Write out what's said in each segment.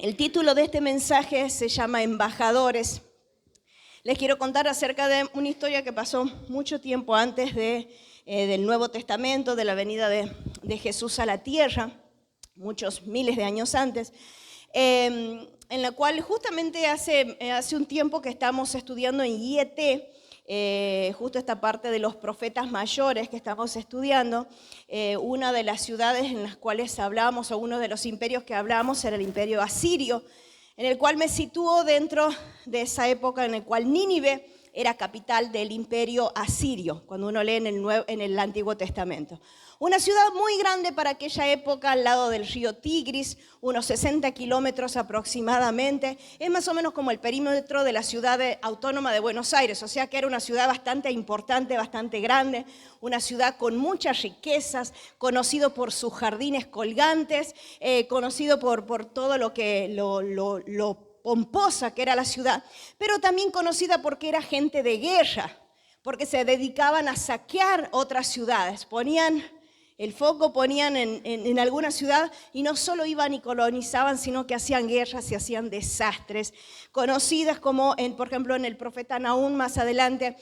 El título de este mensaje se llama Embajadores. Les quiero contar acerca de una historia que pasó mucho tiempo antes del Nuevo Testamento, de la venida de Jesús a la tierra, muchos miles de años antes, en la cual justamente hace un tiempo que estamos estudiando en IET, justo esta parte de los profetas mayores que estamos estudiando. Una de las ciudades en las cuales hablamos, o uno de los imperios que hablamos, era el imperio asirio, en el cual me sitúo dentro de esa época en la cual Nínive era capital del imperio asirio, cuando uno lee en el Antiguo Testamento. Una ciudad muy grande para aquella época, al lado del río Tigris, unos 60 kilómetros aproximadamente. Es más o menos como el perímetro de la ciudad autónoma de Buenos Aires, o sea que era una ciudad bastante importante, bastante grande, una ciudad con muchas riquezas, conocido por sus jardines colgantes, conocido por todo lo pomposa que era la ciudad, pero también conocida porque era gente de guerra, porque se dedicaban a saquear otras ciudades, ponían en alguna ciudad y no solo iban y colonizaban, sino que hacían guerras y hacían desastres, conocidas como, por ejemplo, en el profeta Nahum, más adelante,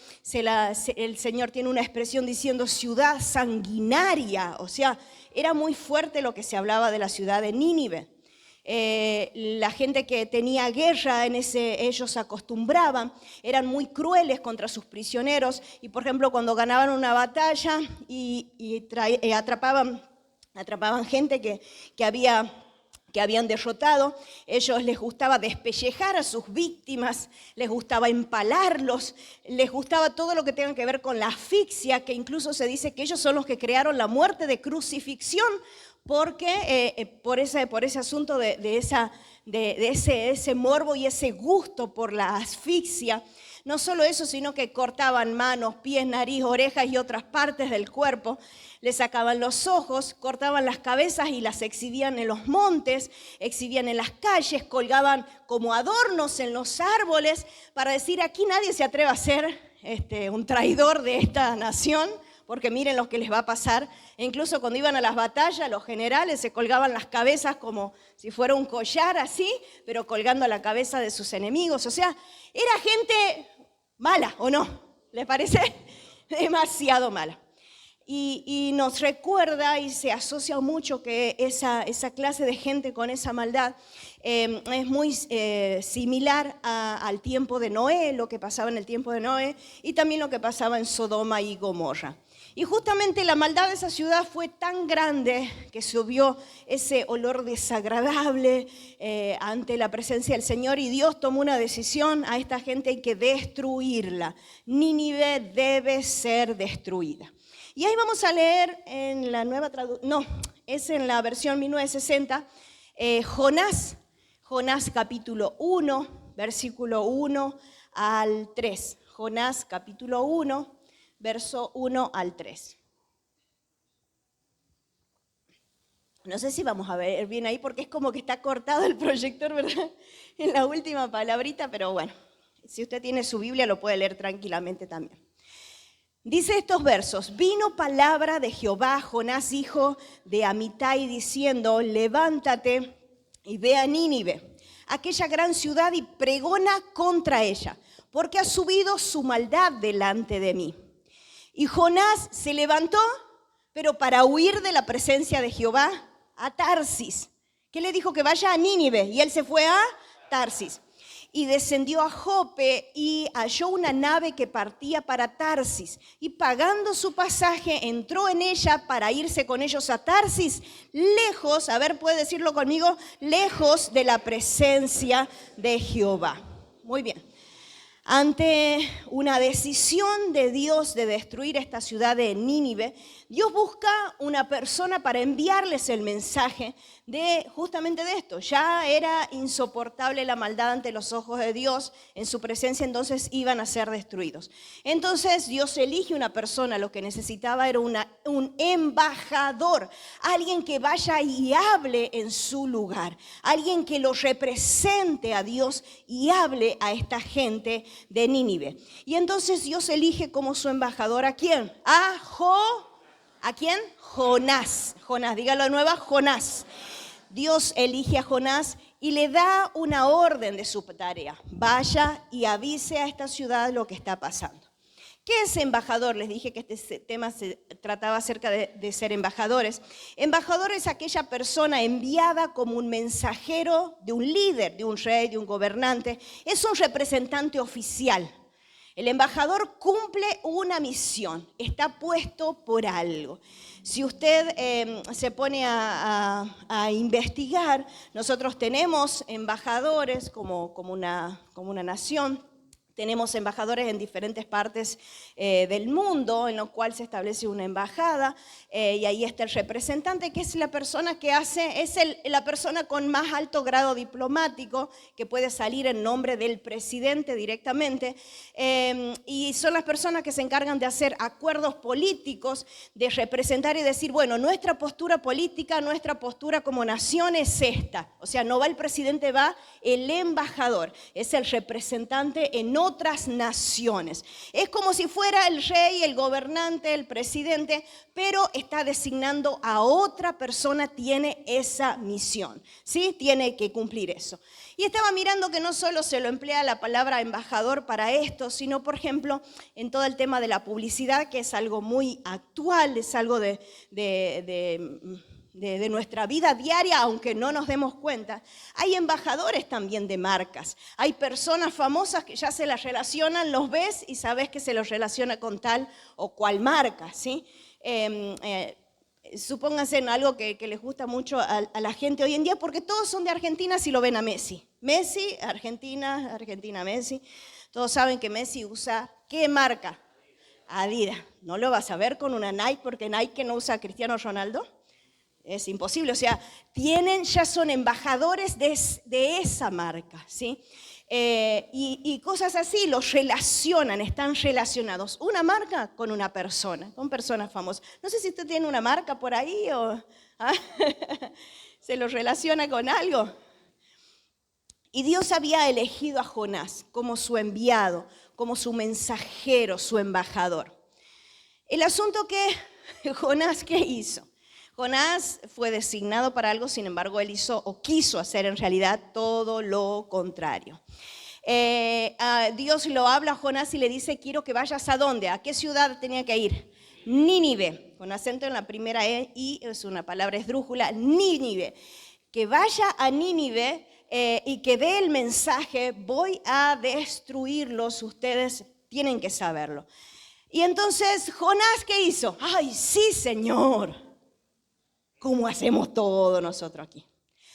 el Señor tiene una expresión diciendo ciudad sanguinaria, o sea, era muy fuerte lo que se hablaba de la ciudad de Nínive. La gente que tenía guerra ellos acostumbraban, eran muy crueles contra sus prisioneros y, por ejemplo, cuando ganaban una batalla y atrapaban gente que habían derrotado, ellos les gustaba despellejar a sus víctimas, les gustaba empalarlos, les gustaba todo lo que tenga que ver con la asfixia, que incluso se dice que ellos son los que crearon la muerte de crucifixión, porque por ese asunto de ese morbo y ese gusto por la asfixia. No solo eso, sino que cortaban manos, pies, nariz, orejas y otras partes del cuerpo, les sacaban los ojos, cortaban las cabezas y las exhibían en los montes, exhibían en las calles, colgaban como adornos en los árboles para decir: aquí nadie se atreve a ser un traidor de esta nación, porque miren lo que les va a pasar. E incluso cuando iban a las batallas, los generales se colgaban las cabezas como si fuera un collar así, pero colgando la cabeza de sus enemigos. O sea, era gente mala, ¿o no? ¿Les parece? Demasiado mala. Y nos recuerda y se asocia mucho que esa clase de gente con esa maldad es muy similar al tiempo de Noé, lo que pasaba en el tiempo de Noé, y también lo que pasaba en Sodoma y Gomorra. Y justamente la maldad de esa ciudad fue tan grande que subió ese olor desagradable ante la presencia del Señor, y Dios tomó una decisión: a esta gente hay que destruirla. Nínive debe ser destruida. Y ahí vamos a leer en la nueva traducción, no, es en la versión 1960, Jonás capítulo 1, versículo 1 al 3. Jonás capítulo 1. Verso 1 al 3. No sé si vamos a ver bien ahí porque es como que está cortado el proyector, ¿verdad? En la última palabrita, pero bueno, si usted tiene su Biblia lo puede leer tranquilamente también. Dice estos versos: vino palabra de Jehová a Jonás, hijo de Amitai, diciendo: levántate y ve a Nínive, aquella gran ciudad, y pregona contra ella, porque ha subido su maldad delante de mí. Y Jonás se levantó, pero para huir de la presencia de Jehová, a Tarsis. ¿Qué le dijo? Que vaya a Nínive, y él se fue a Tarsis. Y descendió a Jope y halló una nave que partía para Tarsis. Y pagando su pasaje, entró en ella para irse con ellos a Tarsis, lejos, a ver, puede decirlo conmigo, lejos de la presencia de Jehová. Muy bien. Ante una decisión de Dios de destruir esta ciudad de Nínive, Dios busca una persona para enviarles el mensaje justamente de esto. Ya era insoportable la maldad ante los ojos de Dios, en su presencia entonces iban a ser destruidos. Entonces Dios elige una persona, lo que necesitaba era un embajador, alguien que vaya y hable en su lugar, alguien que lo represente a Dios y hable a esta gente de Nínive. Y entonces Dios elige como su embajador ¿a quién? ¿A quién? Jonás. Jonás, dígalo de nuevo, Jonás. Dios elige a Jonás y le da una orden de su tarea. Vaya y avise a esta ciudad lo que está pasando. ¿Qué es embajador? Les dije que este tema se trataba acerca de ser embajadores. Embajador es aquella persona enviada como un mensajero de un líder, de un rey, de un gobernante. Es un representante oficial. El embajador cumple una misión, está puesto por algo. Si usted se pone a investigar, nosotros tenemos embajadores como una nación. Tenemos embajadores en diferentes partes del mundo, en lo cual se establece una embajada, y ahí está el representante, que es la persona que la persona con más alto grado diplomático, que puede salir en nombre del presidente directamente, y son las personas que se encargan de hacer acuerdos políticos, de representar y decir, bueno, nuestra postura política, nuestra postura como nación es esta. O sea, no va el presidente, va el embajador, es el representante en otras naciones. Es como si fuera el rey, el gobernante, el presidente, pero está designando a otra persona, tiene esa misión, ¿sí? Tiene que cumplir eso. Y estaba mirando que no solo se lo emplea la palabra embajador para esto, sino, por ejemplo, en todo el tema de la publicidad, que es algo muy actual, es algo de nuestra vida diaria, aunque no nos demos cuenta. Hay embajadores también de marcas. Hay personas famosas que ya se las relacionan, los ves y sabes que se los relaciona con tal o cual marca, ¿sí? Supónganse en algo que les gusta mucho a la gente hoy en día, porque todos son de Argentina si lo ven a Messi. Messi, Argentina, Argentina, Messi. Todos saben que Messi usa, ¿qué marca? Adidas. No lo vas a ver con una Nike, porque Nike no usa a Cristiano Ronaldo. Es imposible, o sea, ya son embajadores de esa marca, ¿sí? Y cosas así, los relacionan, están relacionados. Una marca con una persona, con personas famosas. No sé si usted tiene una marca por ahí o se lo relaciona con algo. Y Dios había elegido a Jonás como su enviado, como su mensajero, su embajador. El asunto que Jonás, ¿qué hizo? Jonás fue designado para algo, sin embargo, él hizo o quiso hacer en realidad todo lo contrario. Dios lo habla a Jonás y le dice, quiero que vayas ¿a dónde? ¿A qué ciudad tenía que ir? Nínive, con acento en la primera E, y es una palabra esdrújula, Nínive. Que vaya a Nínive y que dé el mensaje, voy a destruirlos, ustedes tienen que saberlo. Y entonces, Jonás, ¿qué hizo? ¡Ay, sí, Señor! ¿Cómo hacemos todo nosotros aquí?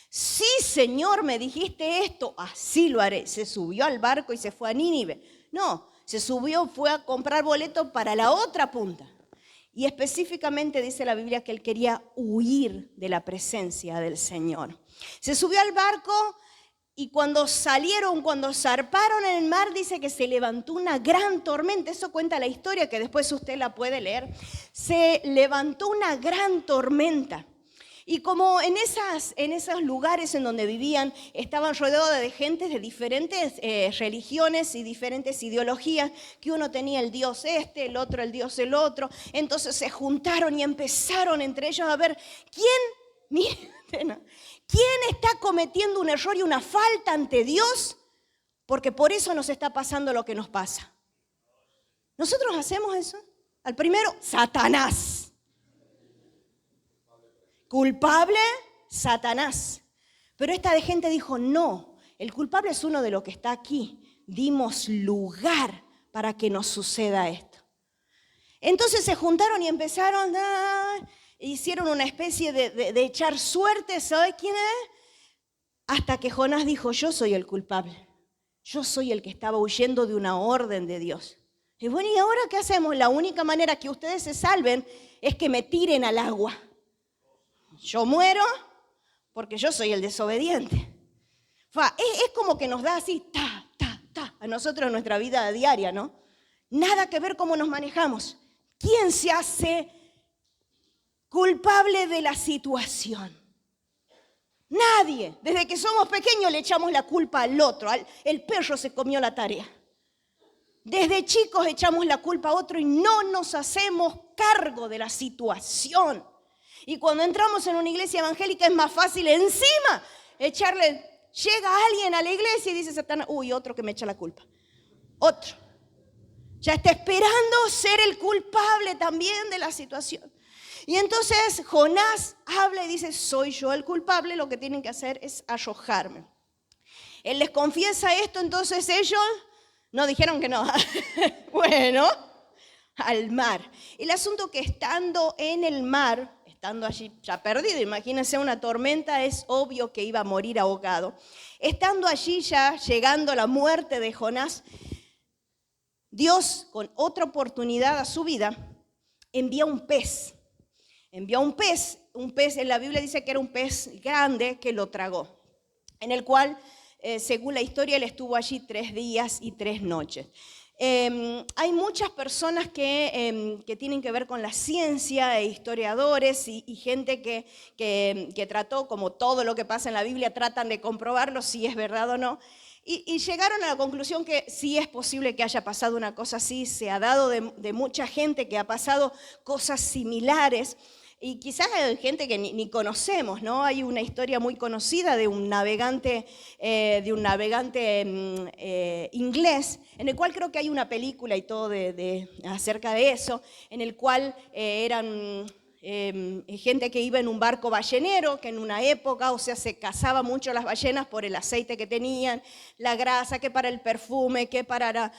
Sí, Señor, me dijiste esto, así lo haré. Se subió al barco y se fue a Nínive. No, se subió, fue a comprar boleto para la otra punta. Y específicamente dice la Biblia que él quería huir de la presencia del Señor. Se subió al barco y cuando zarparon en el mar, dice que se levantó una gran tormenta. Eso cuenta la historia, que después usted la puede leer. Se levantó una gran tormenta. Y como en esos lugares en donde vivían, estaban rodeados de gente de diferentes religiones y diferentes ideologías, que uno tenía el Dios el otro el Dios el otro. Entonces se juntaron y empezaron entre ellos a ver quién está cometiendo un error y una falta ante Dios, porque por eso nos está pasando lo que nos pasa. ¿Nosotros hacemos eso? Al primero, Satanás. Culpable, Satanás. Pero esta gente dijo, no, el culpable es uno de los que está aquí. Dimos lugar para que nos suceda esto. Entonces se juntaron y empezaron, hicieron una especie de echar suerte, ¿sabe quién es? Hasta que Jonás dijo, yo soy el culpable. Yo soy el que estaba huyendo de una orden de Dios. Y bueno, ¿y ahora qué hacemos? La única manera que ustedes se salven es que me tiren al agua. Yo muero porque yo soy el desobediente. Es como que nos da así, a nosotros en nuestra vida diaria, ¿no? Nada que ver cómo nos manejamos. ¿Quién se hace culpable de la situación? Nadie. Desde que somos pequeños le echamos la culpa al otro. El perro se comió la tarea. Desde chicos echamos la culpa a otro y no nos hacemos cargo de la situación. Y cuando entramos en una iglesia evangélica es más fácil encima echarle, llega alguien a la iglesia y dice Satanás, uy, otro que me echa la culpa. Otro. Ya está esperando ser el culpable también de la situación. Y entonces Jonás habla y dice, soy yo el culpable, lo que tienen que hacer es arrojarme. Él les confiesa esto, entonces ellos no dijeron que no. Bueno, al mar. El asunto que estando en el mar, estando allí ya perdido, imagínense una tormenta, es obvio que iba a morir ahogado. Estando allí ya llegando la muerte de Jonás, Dios, con otra oportunidad a su vida, envía un pez. Envió un pez en la Biblia dice que era un pez grande que lo tragó, en el cual, según la historia, él estuvo allí 3 días y 3 noches. Hay muchas personas que tienen que ver con la ciencia, historiadores y gente que trató, como todo lo que pasa en la Biblia, tratan de comprobarlo si es verdad o no. Y llegaron a la conclusión que sí es posible que haya pasado una cosa así, se ha dado de mucha gente que ha pasado cosas similares. Y quizás hay gente que ni conocemos, ¿no? Hay una historia muy conocida de un navegante, inglés, en el cual creo que hay una película y todo acerca de eso, en el cual eran gente que iba en un barco ballenero, que en una época, o sea, se cazaba mucho las ballenas por el aceite que tenían, la grasa, que para el perfume, que para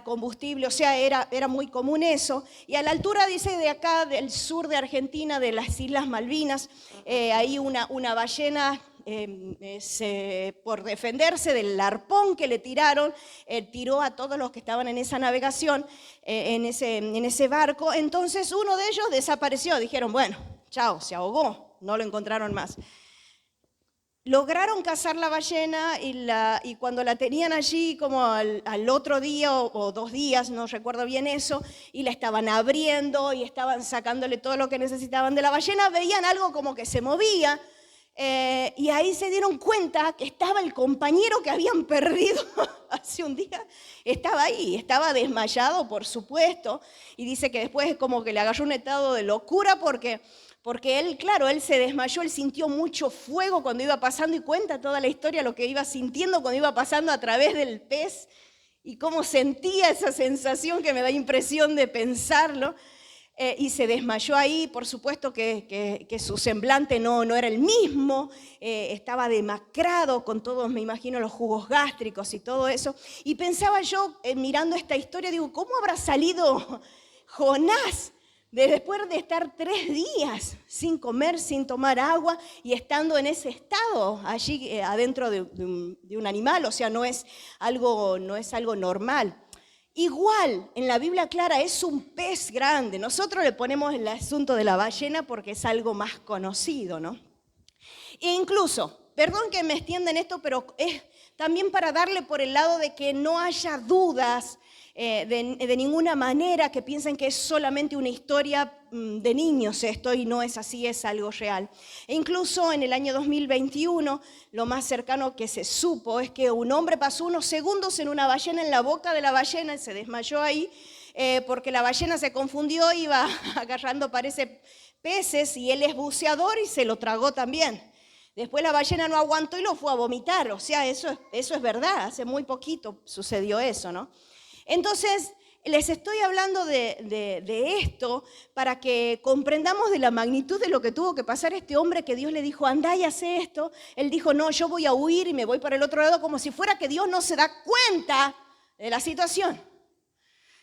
combustible, o sea, era muy común eso. Y a la altura, dice, de acá, del sur de Argentina, de las Islas Malvinas, hay una ballena, por defenderse del arpón que le tiraron, tiró a todos los que estaban en esa navegación, en ese barco. Entonces uno de ellos desapareció, dijeron, bueno, chao, se ahogó, no lo encontraron más. Lograron cazar la ballena y cuando la tenían allí como al otro día o 2 días, no recuerdo bien eso, y la estaban abriendo y estaban sacándole todo lo que necesitaban de la ballena, veían algo como que se movía. Y ahí se dieron cuenta que estaba el compañero que habían perdido hace un día, estaba ahí, estaba desmayado, por supuesto, y dice que después es como que le agarró un estado de locura porque él, claro, él se desmayó, él sintió mucho fuego cuando iba pasando y cuenta toda la historia, lo que iba sintiendo cuando iba pasando a través del pez y cómo sentía esa sensación que me da impresión de pensarlo. Y se desmayó ahí, por supuesto que su semblante no era el mismo, estaba demacrado con todos, me imagino, los jugos gástricos y todo eso. Y pensaba yo, mirando esta historia, digo, ¿cómo habrá salido Jonás después de estar 3 días sin comer, sin tomar agua y estando en ese estado allí adentro de un animal? O sea, no es algo normal. Igual, en la Biblia clara es un pez grande. Nosotros le ponemos el asunto de la ballena porque es algo más conocido, ¿no? E incluso, perdón que me extienda en esto, pero es también para darle por el lado de que no haya dudas de ninguna manera, que piensen que es solamente una historia de niños esto, y no es así, es algo real. E incluso en el año 2021, lo más cercano que se supo es que un hombre pasó unos segundos en una ballena, en la boca de la ballena, y se desmayó ahí, porque la ballena se confundió, iba agarrando, parece, peces, y él es buceador y se lo tragó también. Después la ballena no aguantó y lo fue a vomitar. O sea, eso es verdad, hace muy poquito sucedió eso, ¿no? Entonces, les estoy hablando de esto para que comprendamos de la magnitud de lo que tuvo que pasar este hombre, que Dios le dijo, andá y hace esto. Él dijo, no, yo voy a huir y me voy para el otro lado, como si fuera que Dios no se da cuenta de la situación.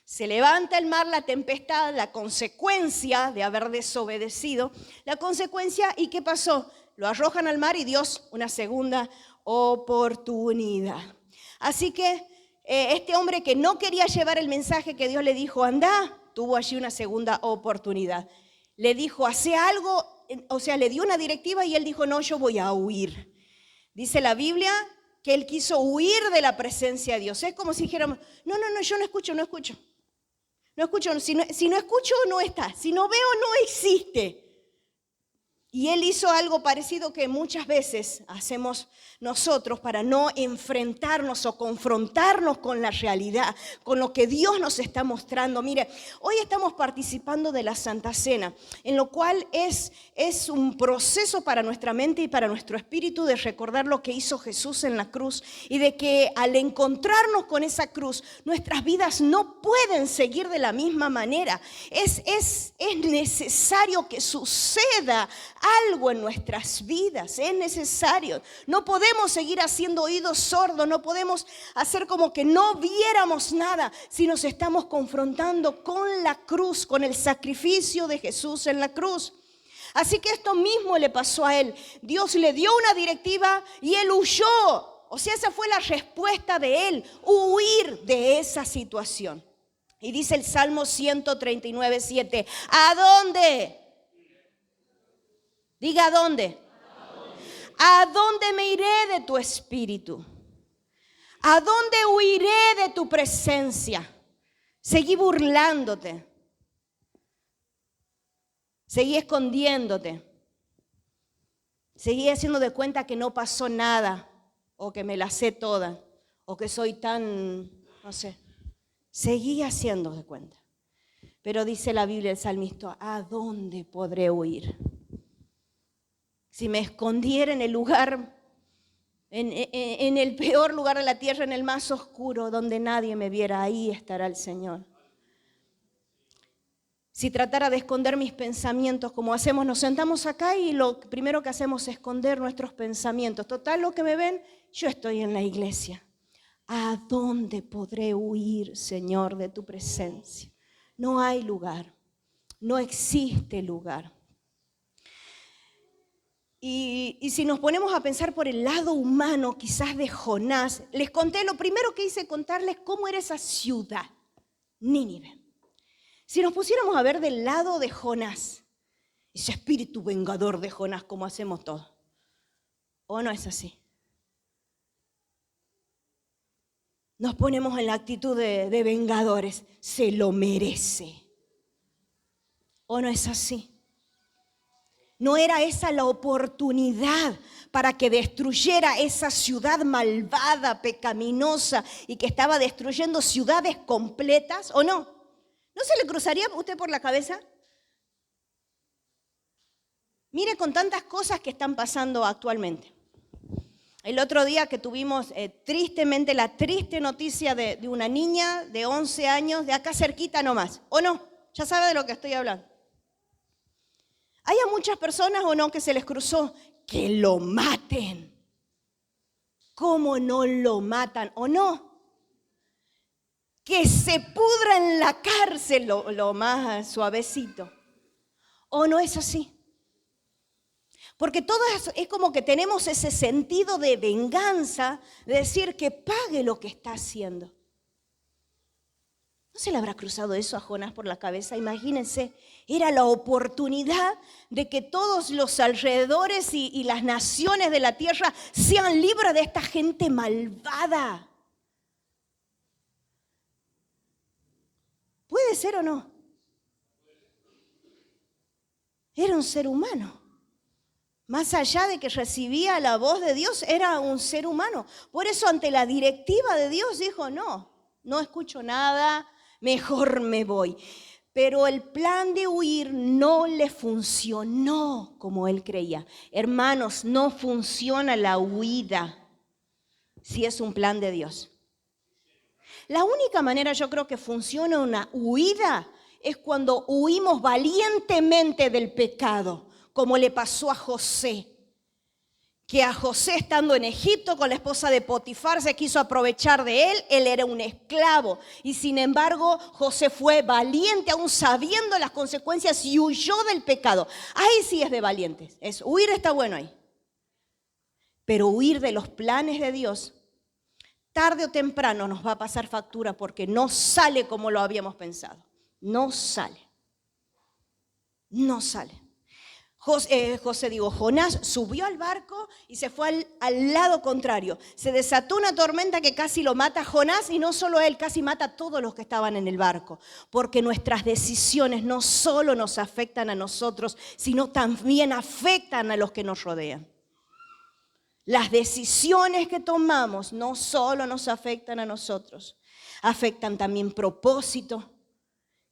Se levanta el mar, la tempestad, la consecuencia de haber desobedecido, la consecuencia, ¿y qué pasó? Lo arrojan al mar y Dios una segunda oportunidad. Así que este hombre que no quería llevar el mensaje que Dios le dijo, anda, tuvo allí una segunda oportunidad. Le dijo, hace algo, o sea, le dio una directiva y él dijo, no, yo voy a huir. Dice la Biblia que él quiso huir de la presencia de Dios. Es como si dijéramos, no, yo no escucho. No escucho, si no escucho, no está. Si no veo, no existe. Y Él hizo algo parecido que muchas veces hacemos nosotros para no enfrentarnos o confrontarnos con la realidad, con lo que Dios nos está mostrando. Mire, hoy estamos participando de la Santa Cena, en lo cual es un proceso para nuestra mente y para nuestro espíritu de recordar lo que hizo Jesús en la cruz y de que al encontrarnos con esa cruz, nuestras vidas no pueden seguir de la misma manera. Es necesario que suceda algo en nuestras vidas, es necesario. No podemos seguir haciendo oídos sordos, no podemos hacer como que no viéramos nada si nos estamos confrontando con la cruz, con el sacrificio de Jesús en la cruz. Así que esto mismo le pasó a él. Dios le dio una directiva y él huyó. O sea, esa fue la respuesta de él, huir de esa situación. Y dice el Salmo 139:7, ¿a dónde? Diga, ¿a dónde? ¿A dónde me iré de tu espíritu? ¿A dónde huiré de tu presencia? Seguí burlándote. Seguí escondiéndote. Seguí haciendo de cuenta que no pasó nada, o que me la sé toda, o que soy tan, no sé. Seguí haciendo de cuenta. Pero dice la Biblia, el salmista, ¿a dónde podré huir? Si me escondiera en el lugar, en el peor lugar de la tierra, en el más oscuro, donde nadie me viera, ahí estará el Señor. Si tratara de esconder mis pensamientos, como hacemos, nos sentamos acá y lo primero que hacemos es esconder nuestros pensamientos. Total, lo que me ven, yo estoy en la iglesia. ¿A dónde podré huir, Señor, de tu presencia? No hay lugar, no existe lugar. Y si nos ponemos a pensar por el lado humano, quizás de Jonás, les conté, lo primero que hice contarles cómo era esa ciudad, Nínive. Si nos pusiéramos a ver del lado de Jonás, ese espíritu vengador de Jonás, como hacemos todos, ¿o no es así? Nos ponemos en la actitud de vengadores, se lo merece, ¿o no es así? ¿No era esa la oportunidad para que destruyera esa ciudad malvada, pecaminosa y que estaba destruyendo ciudades completas? ¿O no? ¿No se le cruzaría a usted por la cabeza? Mire con tantas cosas que están pasando actualmente. El otro día que tuvimos tristemente la triste noticia de una niña de 11 años, de acá cerquita nomás. ¿O no? Ya sabe de lo que estoy hablando. Hay a muchas personas o no que se les cruzó que lo maten. ¿Cómo no lo matan o no? Que se pudra en la cárcel, lo más suavecito. ¿O no es así? Porque todas es como que tenemos ese sentido de venganza, de decir que pague lo que está haciendo. ¿No se le habrá cruzado eso a Jonás por la cabeza? Imagínense, era la oportunidad de que todos los alrededores y las naciones de la tierra sean libres de esta gente malvada. ¿Puede ser o no? Era un ser humano. Más allá de que recibía la voz de Dios, era un ser humano. Por eso ante la directiva de Dios dijo, no escucho nada, mejor me voy. Pero el plan de huir no le funcionó como él creía. Hermanos, no funciona la huida si es un plan de Dios. La única manera yo creo que funciona una huida es cuando huimos valientemente del pecado, como le pasó a José. Que a José, estando en Egipto con la esposa de Potifar, se quiso aprovechar de él. Él era un esclavo y sin embargo José fue valiente aún sabiendo las consecuencias y huyó del pecado. Ahí sí es de valientes, huir está bueno ahí. Pero huir de los planes de Dios, tarde o temprano nos va a pasar factura porque no sale como lo habíamos pensado. No sale. Jonás subió al barco y se fue al lado contrario. Se desató una tormenta que casi lo mata a Jonás, y no solo a él, casi mata a todos los que estaban en el barco. Porque nuestras decisiones no solo nos afectan a nosotros, sino también afectan a los que nos rodean. Las decisiones que tomamos no solo nos afectan a nosotros, afectan también propósito.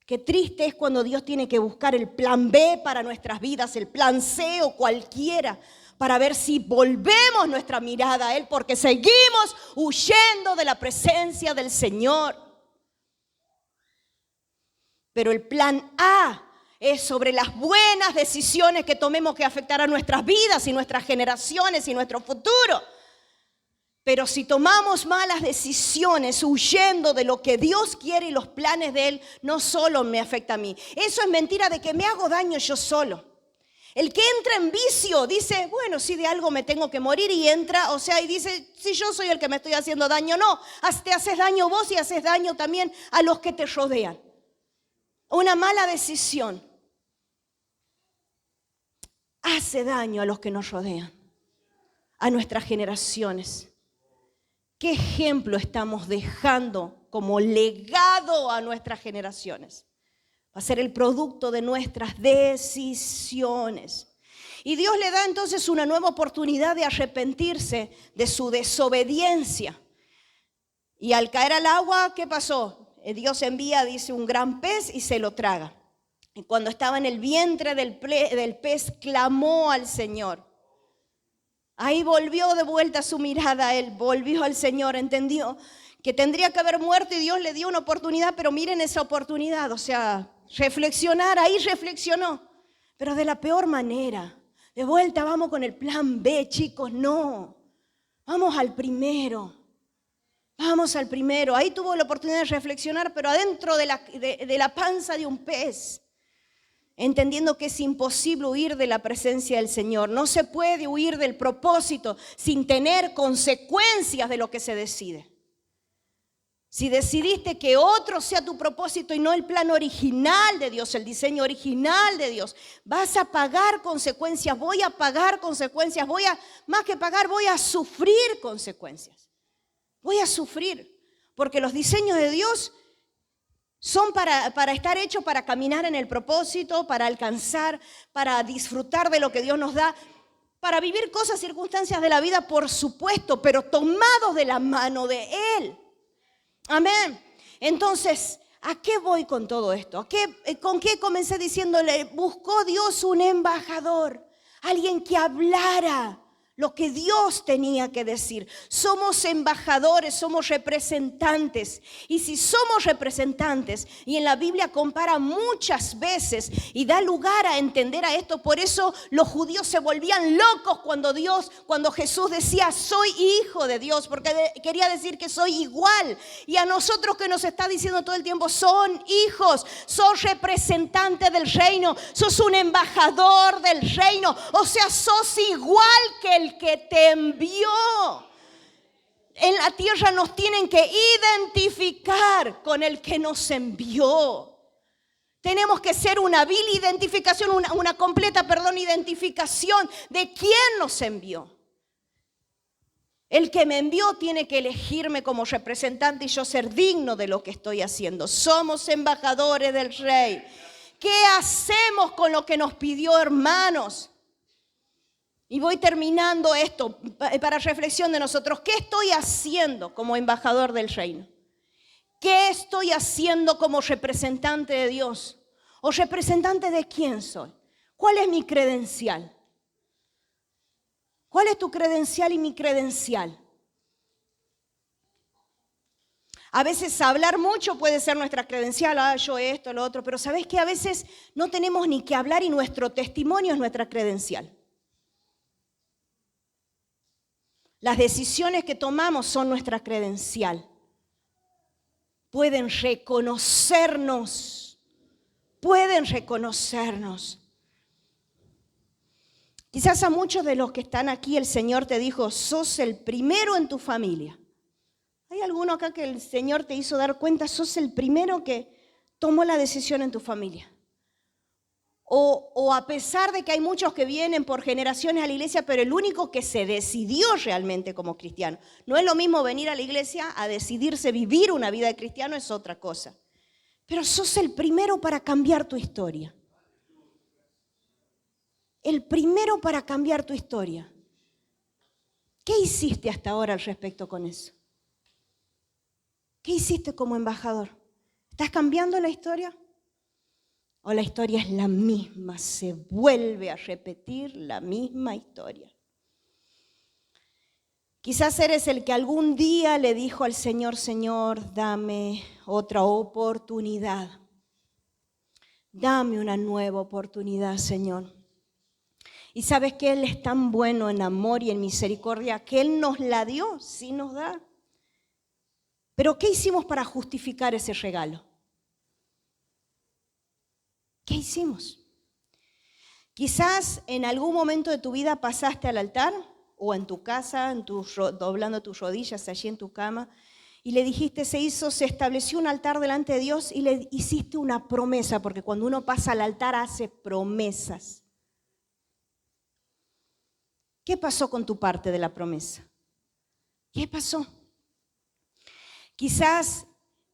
Qué triste es cuando Dios tiene que buscar el plan B para nuestras vidas, el plan C o cualquiera, para ver si volvemos nuestra mirada a Él, porque seguimos huyendo de la presencia del Señor. Pero el plan A es sobre las buenas decisiones que tomemos que afectarán nuestras vidas y nuestras generaciones y nuestro futuro. Pero si tomamos malas decisiones huyendo de lo que Dios quiere y los planes de Él, no solo me afecta a mí. Eso es mentira de que me hago daño yo solo. El que entra en vicio dice, bueno, si de algo me tengo que morir, y entra, y dice, si yo soy el que me estoy haciendo daño. No, te haces daño vos y haces daño también a los que te rodean. Una mala decisión hace daño a los que nos rodean, a nuestras generaciones. ¿Qué ejemplo estamos dejando como legado a nuestras generaciones? Va a ser el producto de nuestras decisiones. Y Dios le da entonces una nueva oportunidad de arrepentirse de su desobediencia. Y al caer al agua, ¿qué pasó? Dios envía, dice, un gran pez y se lo traga. Y cuando estaba en el vientre del pez, clamó al Señor. Ahí volvió de vuelta su mirada a Él, volvió al Señor, entendió que tendría que haber muerto y Dios le dio una oportunidad, pero miren esa oportunidad, reflexionar, ahí reflexionó, pero de la peor manera. De vuelta vamos con el plan B, chicos, no, vamos al primero. Ahí tuvo la oportunidad de reflexionar, pero adentro de la panza de un pez. Entendiendo que es imposible huir de la presencia del Señor. No se puede huir del propósito sin tener consecuencias de lo que se decide. Si decidiste que otro sea tu propósito y no el plan original de Dios, el diseño original de Dios, vas a pagar consecuencias. Voy a pagar consecuencias. Más que pagar, voy a sufrir consecuencias. Voy a sufrir. Porque los diseños de Dios son para estar hechos, para caminar en el propósito, para alcanzar, para disfrutar de lo que Dios nos da, para vivir cosas, circunstancias de la vida, por supuesto, pero tomados de la mano de Él. Amén. Entonces, ¿a qué voy con todo esto? ¿Con qué comencé diciéndole? Buscó Dios un embajador, alguien que hablara lo que Dios tenía que decir. Somos embajadores, somos representantes. Y si somos representantes, y en la Biblia compara muchas veces y da lugar a entender a esto, por eso los judíos se volvían locos cuando Jesús decía, soy hijo de Dios, porque quería decir que soy igual. Y a nosotros que nos está diciendo todo el tiempo, son hijos, sos representante del reino, sos un embajador del reino, sos igual que el que te envió. En la tierra nos tienen que identificar con el que nos envió. Tenemos que ser una vil identificación, una completa identificación de quién nos envió. El que me envió tiene que elegirme como representante y yo ser digno de lo que estoy haciendo. Somos embajadores del Rey. ¿Qué hacemos con lo que nos pidió, hermanos? Y voy terminando esto para reflexión de nosotros. ¿Qué estoy haciendo como embajador del reino? ¿Qué estoy haciendo como representante de Dios? ¿O representante de quién soy? ¿Cuál es mi credencial? ¿Cuál es tu credencial y mi credencial? A veces hablar mucho puede ser nuestra credencial, yo esto, lo otro, pero ¿sabés qué? A veces no tenemos ni que hablar y nuestro testimonio es nuestra credencial. Las decisiones que tomamos son nuestra credencial. Pueden reconocernos. Quizás a muchos de los que están aquí el Señor te dijo, sos el primero en tu familia. ¿Hay alguno acá que el Señor te hizo dar cuenta? Sos el primero que tomó la decisión en tu familia. O a pesar de que hay muchos que vienen por generaciones a la iglesia, pero el único que se decidió realmente como cristiano. No es lo mismo venir a la iglesia a decidirse vivir una vida de cristiano, es otra cosa. Pero sos el primero para cambiar tu historia. El primero para cambiar tu historia. ¿Qué hiciste hasta ahora al respecto con eso? ¿Qué hiciste como embajador? ¿Estás cambiando la historia? ¿O la historia es la misma? Se vuelve a repetir la misma historia. Quizás eres el que algún día le dijo al Señor, Señor, dame otra oportunidad. Dame una nueva oportunidad, Señor. Y sabes que Él es tan bueno en amor y en misericordia que Él nos la dio, sí nos da. Pero ¿qué hicimos para justificar ese regalo? ¿Qué hicimos? Quizás en algún momento de tu vida pasaste al altar o en tu casa, doblando tus rodillas allí en tu cama y le dijiste, se estableció un altar delante de Dios y le hiciste una promesa, porque cuando uno pasa al altar hace promesas. ¿Qué pasó con tu parte de la promesa? ¿Qué pasó? Quizás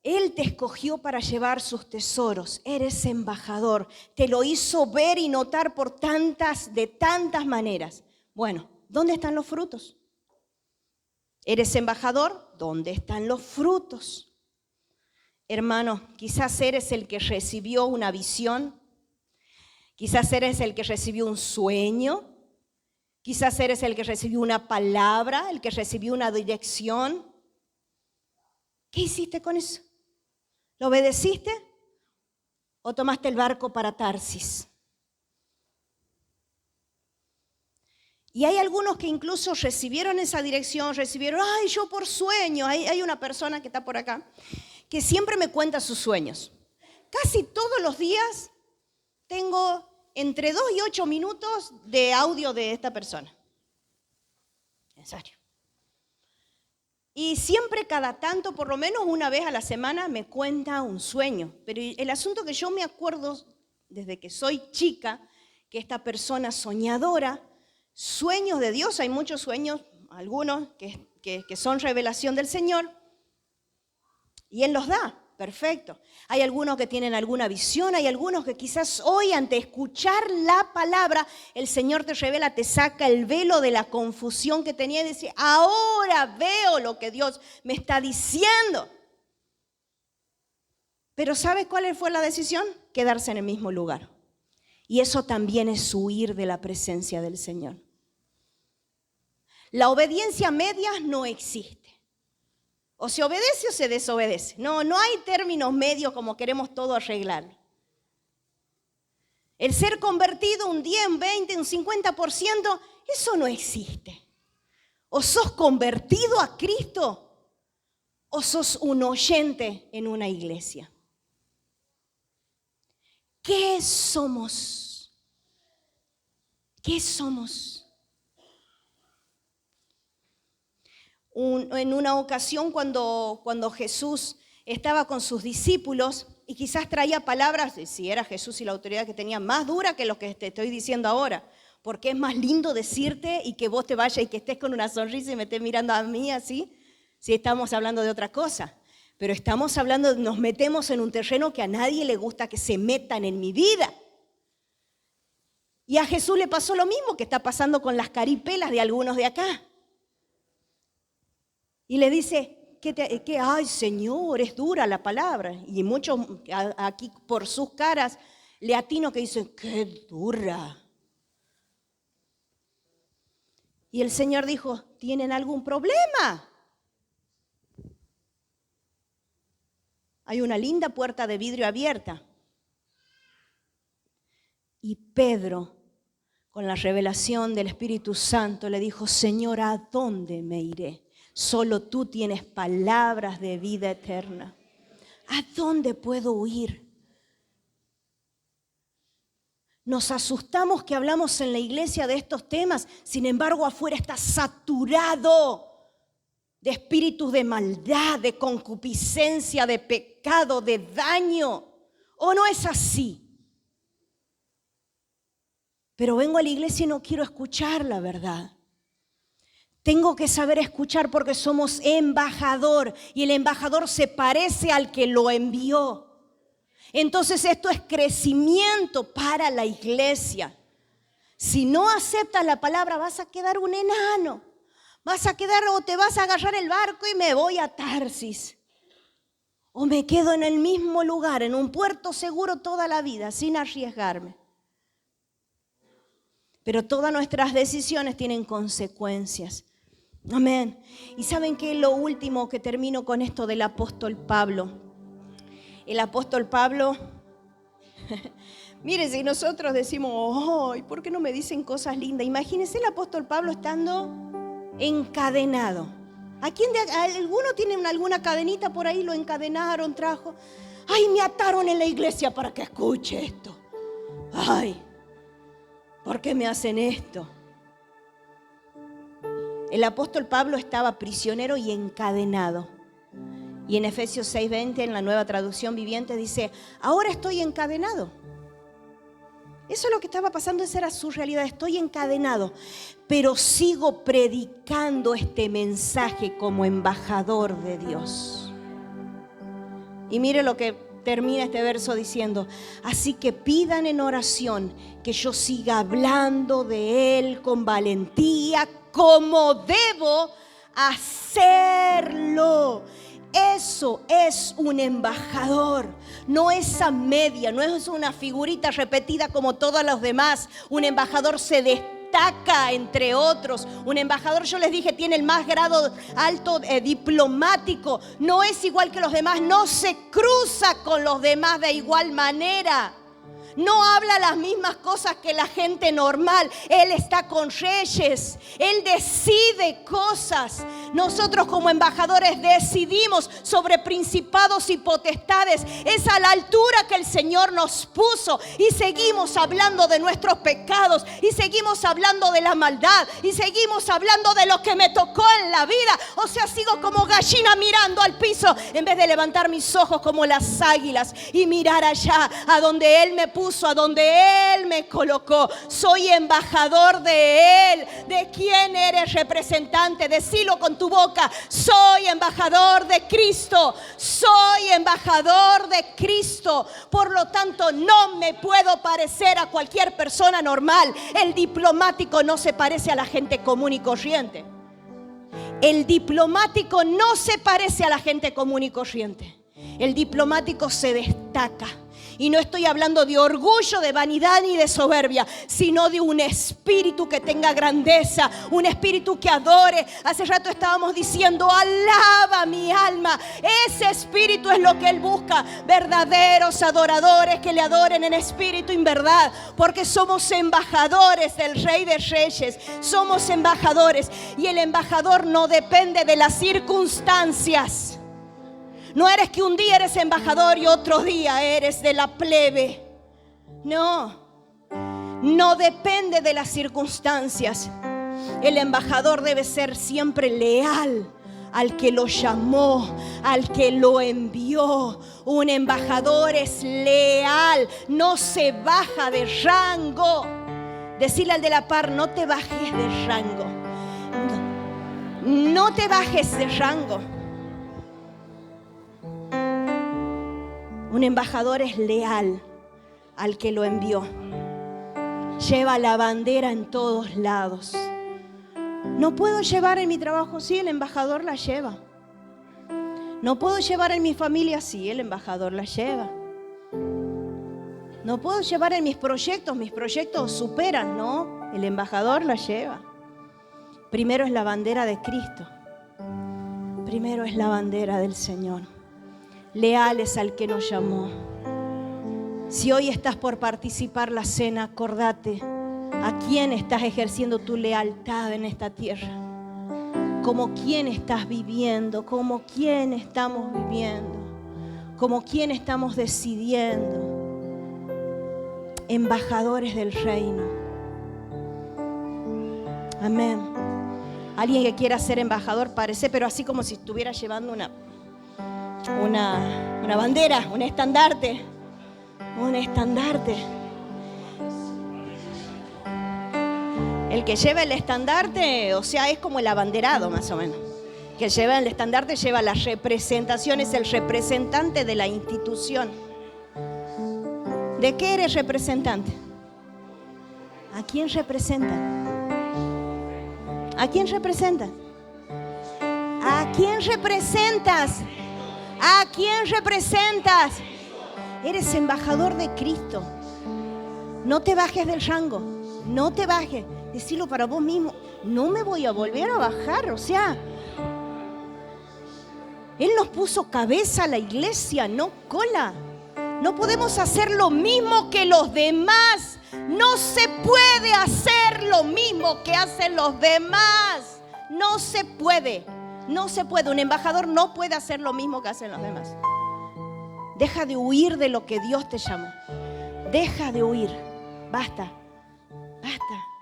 Él te escogió para llevar sus tesoros. Eres embajador. Te lo hizo ver y notar de tantas maneras. Bueno, ¿dónde están los frutos? ¿Eres embajador? ¿Dónde están los frutos? Hermano, quizás eres el que recibió una visión. Quizás eres el que recibió un sueño. Quizás eres el que recibió una palabra, el que recibió una dirección. ¿Qué hiciste con eso? ¿Lo obedeciste o tomaste el barco para Tarsis? Y hay algunos que incluso recibieron esa dirección, ay, yo por sueño. Hay una persona que está por acá que siempre me cuenta sus sueños. Casi todos los días tengo entre 2 y 8 minutos de audio de esta persona. En serio. Y siempre cada tanto, por lo menos una vez a la semana, me cuenta un sueño. Pero el asunto que yo me acuerdo desde que soy chica, que esta persona soñadora, sueños de Dios, hay muchos sueños, algunos que son revelación del Señor, y Él los da, perfecto. Hay algunos que tienen alguna visión, hay algunos que quizás hoy, ante escuchar la palabra, el Señor te revela, te saca el velo de la confusión que tenía y dice, ahora veo lo que Dios me está diciendo. Pero ¿sabe cuál fue la decisión? Quedarse en el mismo lugar. Y eso también es huir de la presencia del Señor. La obediencia a medias no existe. O se obedece o se desobedece. No hay términos medios como queremos todo arreglar. El ser convertido un 10, un 20, un 50%, eso no existe. O sos convertido a Cristo o sos un oyente en una iglesia. ¿Qué somos? ¿Qué somos? En una ocasión cuando Jesús estaba con sus discípulos y quizás traía palabras, si era Jesús y la autoridad que tenía, más dura que lo que te estoy diciendo ahora, porque es más lindo decirte y que vos te vayas y que estés con una sonrisa y me estés mirando a mí así, si estamos hablando de otra cosa. Pero estamos hablando, nos metemos en un terreno que a nadie le gusta que se metan en mi vida. Y a Jesús le pasó lo mismo que está pasando con las caripelas de algunos de acá. Y le dice, ay Señor, es dura la palabra. Y muchos aquí por sus caras le atino que dicen, qué dura. Y el Señor dijo, ¿tienen algún problema? Hay una linda puerta de vidrio abierta. Y Pedro, con la revelación del Espíritu Santo, le dijo, Señor, ¿a dónde me iré? Solo tú tienes palabras de vida eterna. ¿A dónde puedo huir? Nos asustamos que hablamos en la iglesia de estos temas, sin embargo afuera está saturado de espíritus de maldad, de concupiscencia, de pecado, de daño. ¿O no es así? pero vengo a la iglesia y no quiero escuchar la verdad. Tengo que saber escuchar porque somos embajador y el embajador se parece al que lo envió. Entonces esto es crecimiento para la iglesia. Si no aceptas la palabra vas a quedar un enano. Vas a quedar o te vas a agarrar el barco y me voy a Tarsis. O me quedo en el mismo lugar, en un puerto seguro toda la vida, sin arriesgarme. Pero todas nuestras decisiones tienen consecuencias. Amén. Y ¿saben qué es lo último que termino con esto del apóstol Pablo? El apóstol Pablo, mire, si nosotros decimos, ¡ay! ¿Por qué no me dicen cosas lindas? Imagínense el apóstol Pablo estando encadenado. ¿Alguno tiene alguna cadenita por ahí? Lo encadenaron, trajo. ¡Ay! Me ataron en la iglesia para que escuche esto. ¡Ay! ¿Por qué me hacen esto? El apóstol Pablo estaba prisionero y encadenado. Y en Efesios 6:20, en la Nueva Traducción Viviente, dice, ahora estoy encadenado. Eso es lo que estaba pasando, esa era su realidad. Estoy encadenado, pero sigo predicando este mensaje como embajador de Dios. Y mire lo que termina este verso diciendo, así que pidan en oración que yo siga hablando de Él con valentía, como debo hacerlo. Eso es un embajador, no es a media, no es una figurita repetida como todos los demás. Un embajador se destaca entre otros. Un embajador, yo les dije, tiene el más grado alto diplomático. No es igual que los demás, no se cruza con los demás de igual manera. No habla las mismas cosas que la gente normal. Él está con reyes. Él decide cosas. Nosotros como embajadores decidimos sobre principados y potestades. Es a la altura que el Señor nos puso. Y seguimos hablando de nuestros pecados. Y seguimos hablando de la maldad. Y seguimos hablando de lo que me tocó en la vida. O sea, sigo como gallina mirando al piso en vez de levantar mis ojos como las águilas y mirar allá a donde Él me puso, a donde Él me colocó. Soy embajador de Él. ¿De quién eres representante? Decilo con tu boca. Soy embajador de Cristo. Soy embajador de Cristo. Por lo tanto, no me puedo parecer a cualquier persona normal. El diplomático no se parece a la gente común y corriente. El diplomático no se parece a la gente común y corriente. El diplomático se destaca. Y no estoy hablando de orgullo, de vanidad ni de soberbia, sino de un espíritu que tenga grandeza, un espíritu que adore. Hace rato estábamos diciendo, alaba mi alma. Ese espíritu es lo que Él busca, verdaderos adoradores que le adoren en espíritu y en verdad, porque somos embajadores del Rey de Reyes, somos embajadores y el embajador no depende de las circunstancias. No eres que un día eres embajador y otro día eres de la plebe. No depende de las circunstancias. El embajador debe ser siempre leal al que lo llamó, al que lo envió. Un embajador es leal, no se baja de rango. Decirle al de la par, no te bajes de rango. No te bajes de rango. Un embajador es leal al que lo envió. Lleva la bandera en todos lados. No puedo llevar en mi trabajo, sí, el embajador la lleva. No puedo llevar en mi familia, sí, el embajador la lleva. No puedo llevar en mis proyectos superan, no, el embajador la lleva. Primero es la bandera de Cristo. Primero es la bandera del Señor. Leales al que nos llamó. Si hoy estás por participar la cena, acordate a quién estás ejerciendo tu lealtad en esta tierra. Como quién estás viviendo, como quién estamos viviendo, como quién estamos decidiendo. Embajadores del reino. Amén. Alguien que quiera ser embajador parece, pero así como si estuviera llevando una bandera, un estandarte. Un estandarte. El que lleva el estandarte, o sea, es como el abanderado más o menos. Que lleva el estandarte, lleva la representación, es el representante de la institución. ¿De qué eres representante? ¿A quién representa? ¿A quién representa? ¿A quién representas? ¿A quién representas? Eres embajador de Cristo. No te bajes del rango. No te bajes. Decilo para vos mismo. No me voy a volver a bajar. O sea, Él nos puso cabeza a la iglesia, no cola. No podemos hacer lo mismo que los demás. No se puede hacer lo mismo que hacen los demás. No se puede. No se puede. Un embajador no puede hacer lo mismo que hacen los demás. Deja de huir de lo que Dios te llamó. Deja de huir. Basta. Basta.